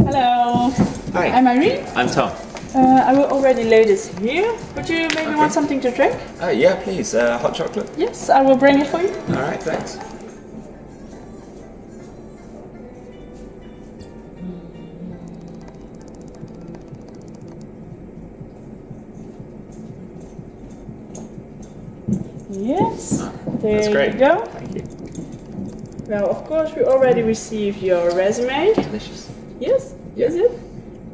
Hello. Hi. I'm Irene. I'm Tom. I will already lay this here. Would you maybe want something to drink? Yeah, please. Hot chocolate? Yes, I will bring it for you. Alright, thanks. Yes. There That's great. you go. Thank you. Well, of course, we already received your resume. Delicious. Yes. Yeah. Is it?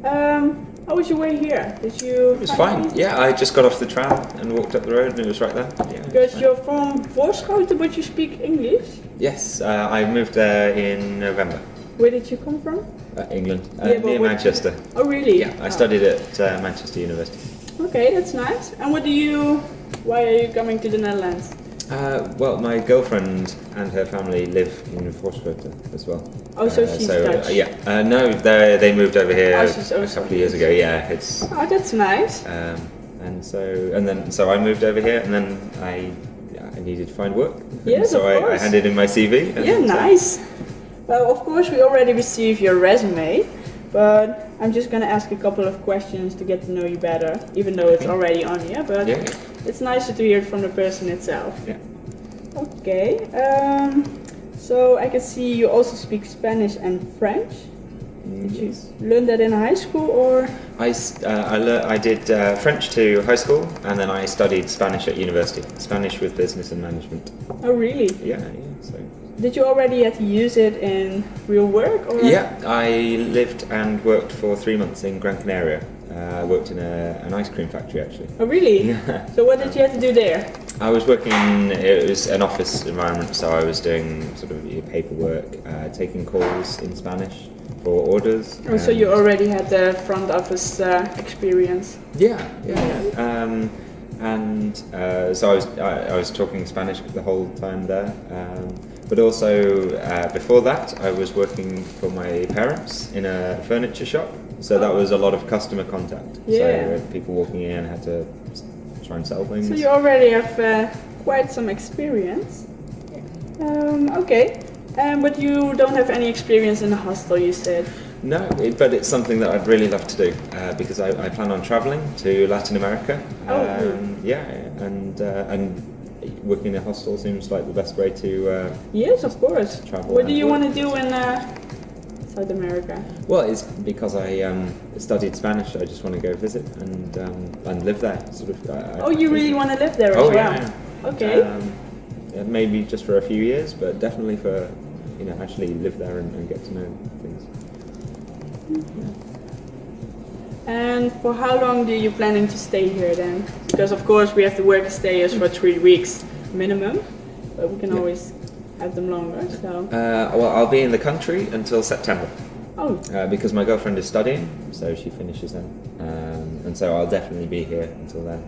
How was your way here? Did you? It was fine. Yeah, I just got off the tram and walked up the road and it was right there. Yeah, Because you're from Voorschoten, but you speak English. Yes, I moved there in November. Where did you come from? England. Yeah, but near what- Manchester. Oh, really? Yeah, I studied at Manchester University. Okay, that's nice. And why are you coming to the Netherlands? Well, my girlfriend and her family live in Voorschoten as well. Oh, so she's Dutch? Yeah. No, they moved over here Oh, a she's also couple of years ago. Yeah, it's Oh, that's nice. so I moved over here, and then I needed to find work. Yes, so of I course. handed in my CV. Yeah, nice. Well, of course, we already received your resume, but I'm just gonna ask a couple of questions to get to know you better, even though it's already on here. But Yeah. it's nicer to hear it from the person itself. Yeah. Okay. So I can see you also speak Spanish and French. Did you learn that in high school or? I did French to high school, and then I studied Spanish at university. Spanish with business and management. Oh, really? Yeah. So. Did you already have to use it in real work or? Yeah, I lived and worked for 3 months in Gran Canaria. I worked in an ice cream factory actually. Oh, really? Yeah. So what did you have to do there? I was working, it was an office environment, so I was doing sort of paperwork, taking calls in Spanish for orders. Oh, so you already had the front office experience. Yeah. So I was talking Spanish the whole time there. But also before that, I was working for my parents in a furniture shop. So that was a lot of customer contact. Yeah. So people walking in had to try and sell things. So you already have quite some experience. Okay. But you don't have any experience in a hostel, you said. No, but it's something that I'd really love to do because I plan on travelling to Latin America. Yeah, and working in a hostel seems like the best way to. Yes, of course. Travel What do and you work. want to do in South America? Well, it's because I studied Spanish. I just want to go visit and live there. Sort of. Oh, you really want to live there as Oh well? yeah. Okay. Yeah, maybe just for a few years, but definitely for actually live there and get to know things. And for how long do you planning to stay here then? Because of course we have to work stayers for 3 weeks minimum, but we can always have them longer. So. Well, I'll be in the country until September. Oh. Because my girlfriend is studying, so she finishes then, and so I'll definitely be here until then.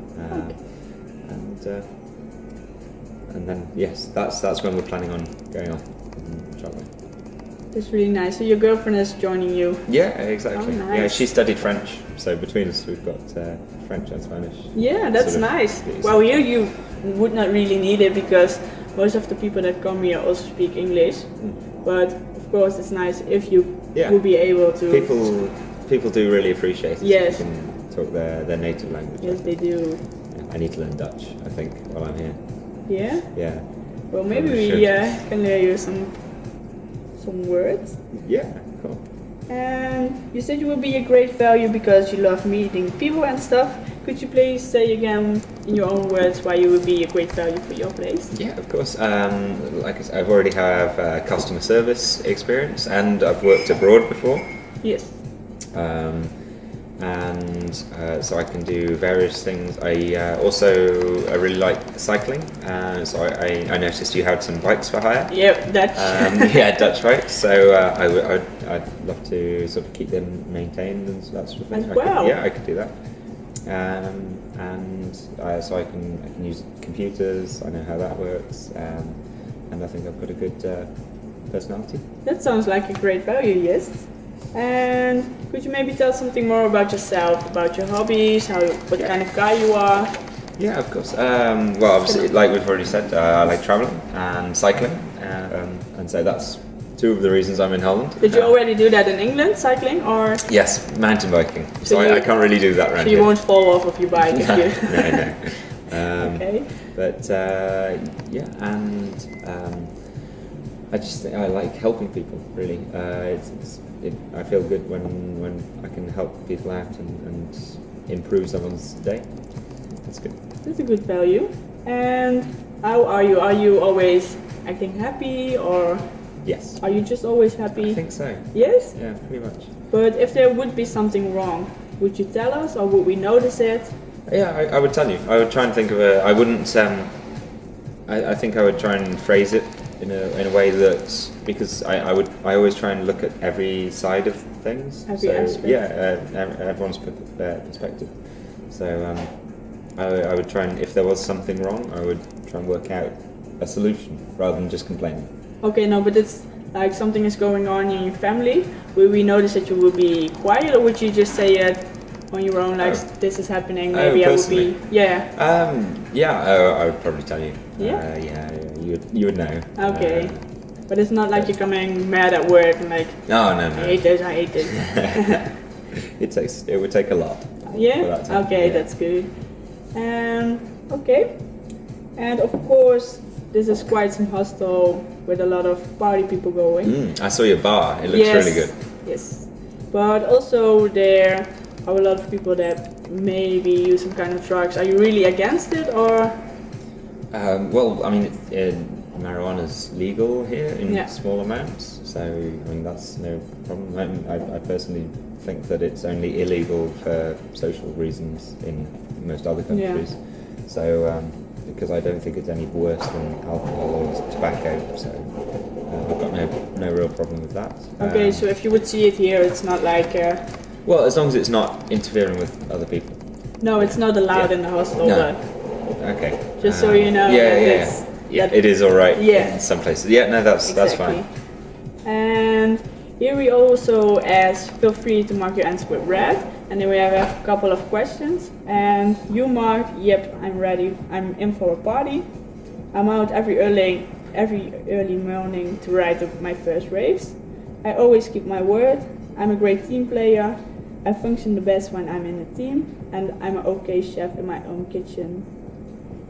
And then yes, that's when we're planning on going off and traveling. That's really nice. So your girlfriend is joining you? Yeah, exactly. Oh, nice. Yeah, she studied French, so between us we've got French and Spanish. Yeah, that's sort of nice. basic. Well, here you would not really need it because most of the people that come here also speak English. But of course, it's nice if you will be able to. People do really appreciate it. Yes. If you can talk their native language. Yes, they do. I need to learn Dutch, I think, while I'm here. Yeah. Yeah. Well, maybe Probably we should. can learn you some words. Yeah. Cool. And you said you will be a great value because you love meeting people and stuff. Could you please say again in your own words why you will be a great value for your place? Yeah, of course. Like I said, I've already have customer service experience, and I've worked abroad before. Yes. So I can do various things. I really like cycling. So I noticed you had some bikes for hire. Yep, Dutch. Yeah, Dutch bikes. So I'd love to sort of keep them maintained and that sort of thing. Wow. I could do that. So I can use computers. I know how that works, and I think I've got a good personality. That sounds like a great value, yes. And could you maybe tell something more about yourself, about your hobbies, what kind of guy you are? Yeah, of course. Well, obviously, like we've already said, I like travelling and cycling, and so that's two of the reasons I'm in Holland. Did you already do that in England, cycling, or Yes, mountain biking. So you- I can't really do that around so you here. won't fall off of your bike if you? No. Okay. But yeah, and I just think I like helping people. Really, I feel good when I can help people out and improve someone's day. That's good. That's a good value. And how are you? Are you always acting happy, or Yes, are you just always happy? I think so. Yes? Yeah, pretty much. But if there would be something wrong, would you tell us, or would we notice it? Yeah, I would tell you. I would try and think of a. I wouldn't. I think I would try and phrase it in a way that, because I always try and look at every side of things. Every aspect. Yeah, everyone's perspective. So I would try and, if there was something wrong, I would try and work out a solution rather than just complaining. Okay, no, but it's like something is going on in your family. Will we notice that you will be quiet, or would you just say it on your own, like this is happening? Maybe I would be. Yeah. I would probably tell you. Yeah? You would know. Okay. But it's not like you're coming mad at work and like, No. I hate this, I hate this. It would take a lot. for Yeah? that to happen, Okay, yeah. that's good. Okay. And of course, this is quite some hostel with a lot of party people going. I saw your bar. It looks really good. Yes. But also there are a lot of people that maybe use some kind of drugs. Are you really against it, or? Well, I mean, marijuana's legal here in Yeah. small amounts, so I mean that's no problem. I personally think that it's only illegal for social reasons in most other countries. So because I don't think it's any worse than alcohol or tobacco, so I've got no real problem with that. Okay, so if you would see it here, it's not like. Well, as long as it's not interfering with other people. No, it's not allowed Yeah. in the hostel, No. but Okay. just so you know. Yeah, that yeah, it's- yeah. that- It is all right. Yeah. In some places. Yeah, no, that's Exactly. fine. And here we also ask, feel free to mark your answer with red. And then we have a couple of questions. And you mark, yep, I'm ready. I'm in for a party. I'm out every early morning to ride my first race. I always keep my word. I'm a great team player. I function the best when I'm in a team. And I'm an okay chef in my own kitchen.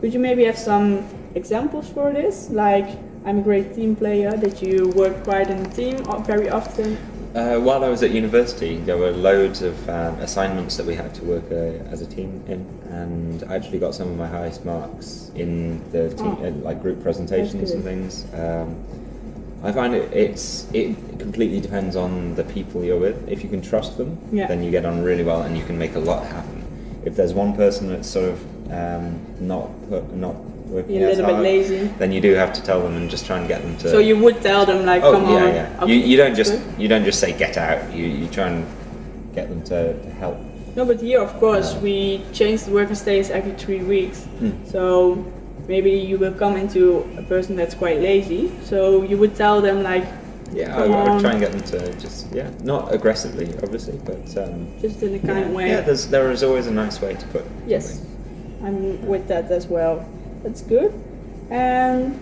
Could you maybe have some examples for this? Like, I'm a great team player, that you work quite in a team very often. While I was at university, there were loads of assignments that we had to work as a team in, and I actually got some of my highest marks in the team, like group presentations good. and things. I find it completely depends on the people you're with. If you can trust them, Yeah. then you get on really well and you can make a lot happen. If there's one person that's sort of not working You're a as little bit hard, lazy. then you do have to tell them and just try and get them to. So you would tell them like, come on. Yeah. okay, You don't good. just say get out. You try and get them to help. No, but here, of course, we change the working stays every 3 weeks. So maybe you will come into a person that's quite lazy. So you would tell them like, Yeah, Come I would on. try and get them to just not aggressively, obviously, but just in a kind way. Yeah, there is always a nice way to put. Yes, something. I'm with that as well. That's good. And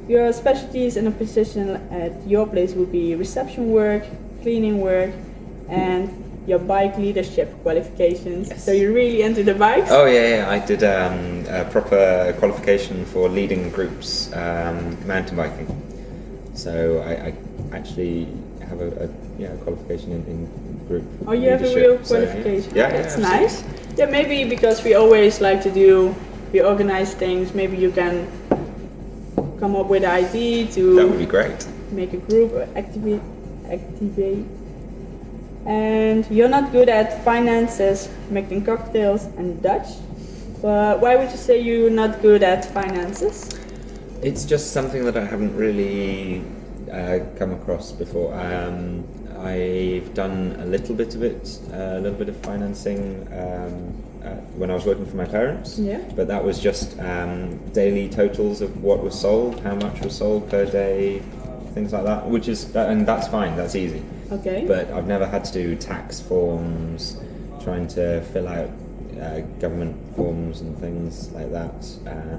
your specialties in a position at your place would be reception work, cleaning work, and your bike leadership qualifications. Yes. So you're really into the bikes? Oh yeah, I did a proper qualification for leading groups mountain biking. So I actually have a qualification in group. Oh, you have a leadership. real So, qualification. yeah, That's absolutely. nice. Yeah, maybe because we always like to we organize things. Maybe you can come up with an idea That would to be great. make a group or activate. And you're not good at finances, making cocktails, and Dutch. But why would you say you're not good at finances? It's just something that I haven't really come across before. I've done a little bit of it, a little bit of financing when I was working for my parents. Yeah. But that was just daily totals of what was sold, how much was sold per day, things like that. And that's fine. That's easy. Okay. But I've never had to do tax forms, trying to fill out government forms and things like that,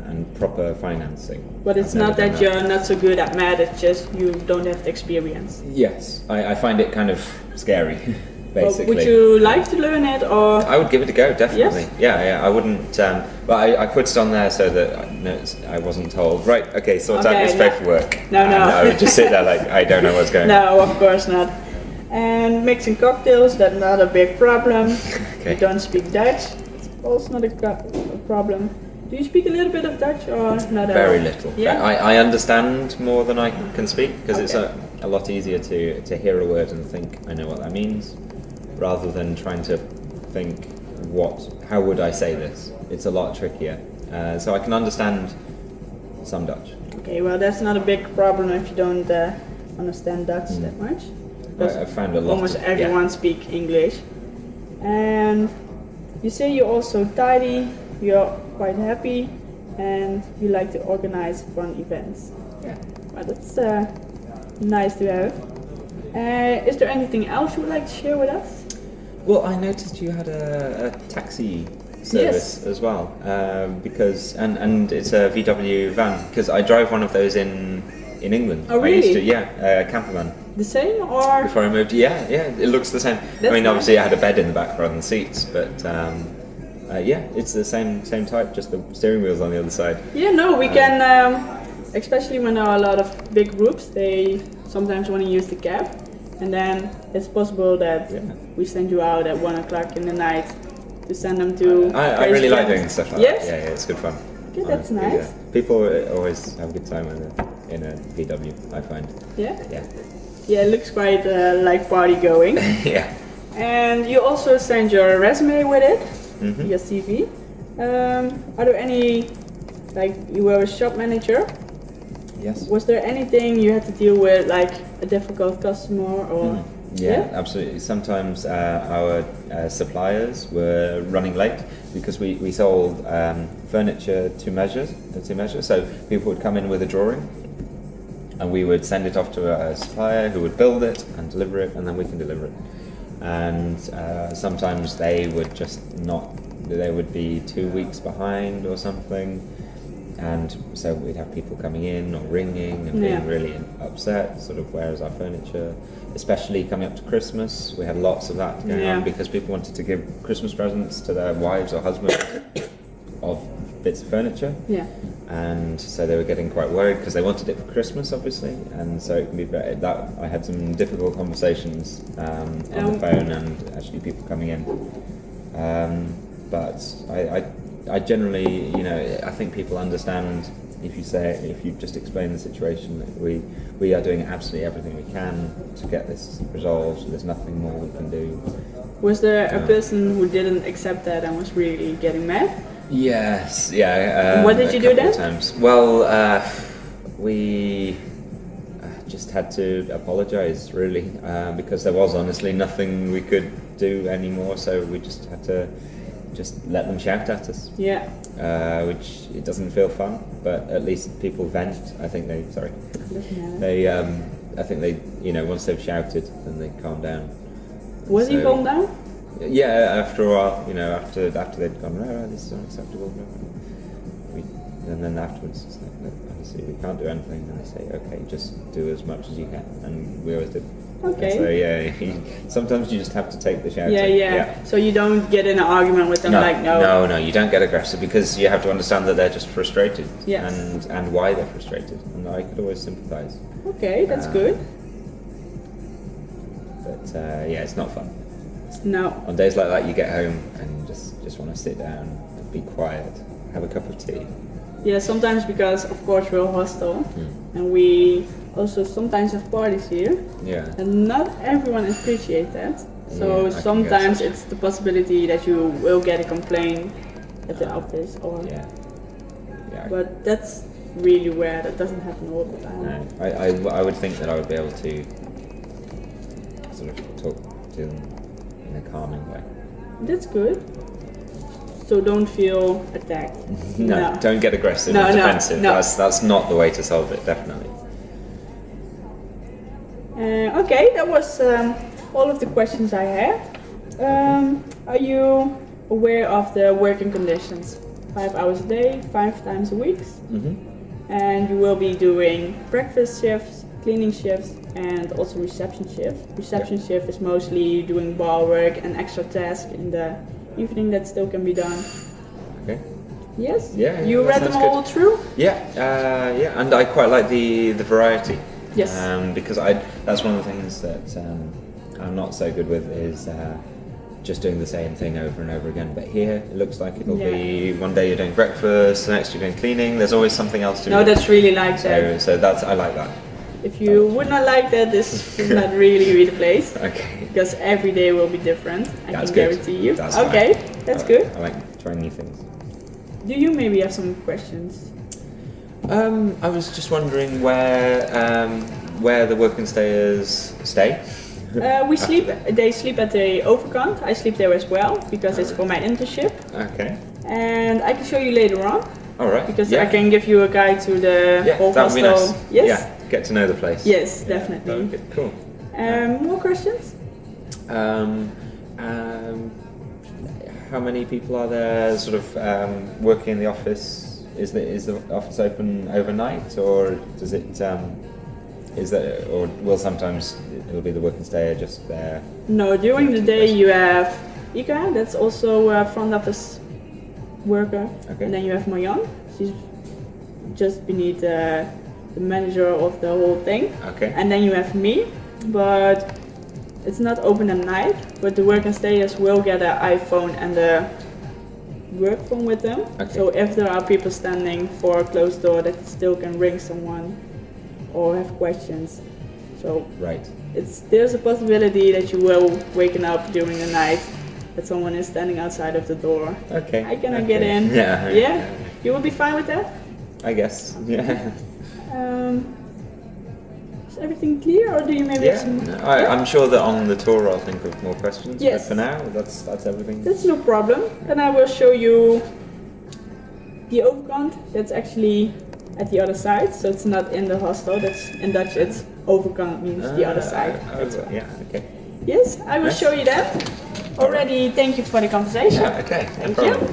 and proper financing. But it's I've never not that done you're not so good at math, it's just you don't have the experience. Yes, I find it kind of scary, But basically. would you like to learn it, or? I would give it a go, definitely. Yes? Yeah, I wouldn't. But I put it on there so that I wasn't told. Right, okay, sort out Okay, this no. paperwork. No. And I would just sit there like I don't know what's going on. No, of course not. And mixing cocktails, that's not a big problem. Okay. You don't speak Dutch, it's also not a problem. Do you speak a little bit of Dutch or not at Very all? little. Yeah? I understand more than I can speak because it's Okay. a lot easier to hear a word and think I know what that means, rather than trying to think how would I say this. It's a lot trickier. So I can understand some Dutch. Okay, well that's not a big problem if you don't understand Dutch that much. Because I've found a lot. almost everyone speak English. And you say you're also tidy, you're quite happy, and you like to organize fun events. Yeah. Well, that's nice to have. Is there anything else you would like to share with us? Well, I noticed you had a taxi service as well, because and it's a VW van because I drove one of those in England. Oh, I used really? to, a camper van The same or? before I moved. Yeah, it looks the same. That's I mean, nice. obviously, I had a bed in the back rather than seats, but it's the same type. Just the steering wheel's on the other side. Yeah, no, we can, especially when there are a lot of big groups, they sometimes want to use the cab. And then it's possible that Yeah. we send you out at 1 o'clock in the night to send them to. I really like doing stuff like Yes? that. Yeah, it's good fun. Okay, that's Yeah. nice. People always have a good time in a VW, I find. Yeah? Yeah. Yeah, it looks quite like party going. Yeah. And you also send your resume with it, Mhm. your CV. Are there any, like you were a shop manager, Yes. was there anything you had to deal with, like a difficult customer or? Yeah, absolutely. Sometimes our suppliers were running late because we sold furniture to measure. So people would come in with a drawing, and we would send it off to a supplier who would build it and deliver it, and then we can deliver it. And sometimes they would just not. They would be 2 weeks behind or something. And so we'd have people coming in or ringing and being Yeah. really upset, sort of, where is our furniture? Especially coming up to Christmas, we had lots of that going Yeah. on because people wanted to give Christmas presents to their wives or husbands of bits of furniture. Yeah. And so they were getting quite worried because they wanted it for Christmas, obviously, and so it can be very, that I had some difficult conversations on the phone and actually people coming in. But I generally, I think people understand if you just explain the situation that we are doing absolutely everything we can to get this resolved. There's nothing more we can do. Was there a person who didn't accept that and was really getting mad? Yes, yeah. What did you do couple of then? times. Well, we just had to apologise, really, because there was honestly nothing we could do anymore. So we just had to just let them shout at us, Yeah. which it doesn't feel fun, but at least people vent. I think they, sorry, Doesn't matter. they, I think they, once they've shouted, then they calm down. Was he So- calmed down? Yeah, after a while, after they'd gone, no, this is unacceptable. No. And then afterwards, it's like, look, honestly, we can't do anything. And they say, okay, just do as much as you can. And we always did. Okay. So yeah, sometimes you just have to take the shouting. Yeah. So you don't get in an argument with them like, no, you don't get aggressive because you have to understand that they're just frustrated. Yes. And why they're frustrated. And I could always sympathise. Okay, that's good. But yeah, it's not fun. No. On days like that, you get home and you just want to sit down and be quiet, have a cup of tea. Yeah, sometimes because of course we're a hostel and we also sometimes have parties here Yeah. and not everyone appreciates that. Yeah, So I can sometimes guess. it's the possibility that you will get a complaint at the office or Yeah. Yeah. but that's really rare, that doesn't happen all the time. No, I would think that I would be able to sort of talk to them in a calming way. That's good. So don't feel attacked. No, don't get aggressive No, and no, defensive. no. That's not the way to solve it, definitely. Okay, that was all of the questions I had. Are you aware of the working conditions. 5 hours a day, 5 times a week. And you will be doing breakfast shifts, cleaning shifts, and also reception shift. Reception shift is mostly doing bar work and extra tasks in the evening that still can be done. Okay. Yes? Yeah. You that read sounds them all good. through? Yeah, and I quite like the variety. Yes. Because that's one of the things that I'm not so good with is just doing the same thing over and over again. But here it looks like it'll be one day you're doing breakfast, the next you're doing cleaning. There's always something else to do. No, that's really like that. So that's I like that. If you would not like that, this would not really be the place. Okay. Because every day will be different. I That's can good. guarantee you. That's okay, fine. that's good. I like trying new things. Do you maybe have some questions? I was just wondering where the working stayers stay. We sleep. They sleep at the Overkant. I sleep there as well because it's for my internship. Okay. And I can show you later on All right. because I can give you a guide to the whole that would be hostel. nice. Yes. Yeah. Get to know the place. Yes, Yeah, definitely. that would be cool. More questions? How many people are there sort of working in the office? Is the office open overnight, or does it is that, or will sometimes it'll be the working stayer just there? No, during the day you have Ika, that's also a front office worker. Okay. And then you have Marjan, she's just beneath the manager of the whole thing. Okay. And then you have me, but it's not open at night, but the work and stayers will get an iPhone and a work phone with them. Okay. So if there are people standing for a closed door, that still can ring someone or have questions. So Right. there's a possibility that you will waken up during the night that someone is standing outside of the door. Okay. I cannot get in. Yeah. Yeah? You will be fine with that? I guess. Yeah. Is everything clear, or do you maybe have some? No, I'm sure that on the tour I'll think of more questions. Yes. But for now, that's everything. That's no problem. Then I will show you the Overkant. That's actually at the other side, so it's not in the hostel. That's in Dutch. It's Overkant means the other side. That's right. Yeah. Okay. Yes, I will Yes. show you that. Already, thank you for the conversation. Yeah. Okay. No Thank problem. you.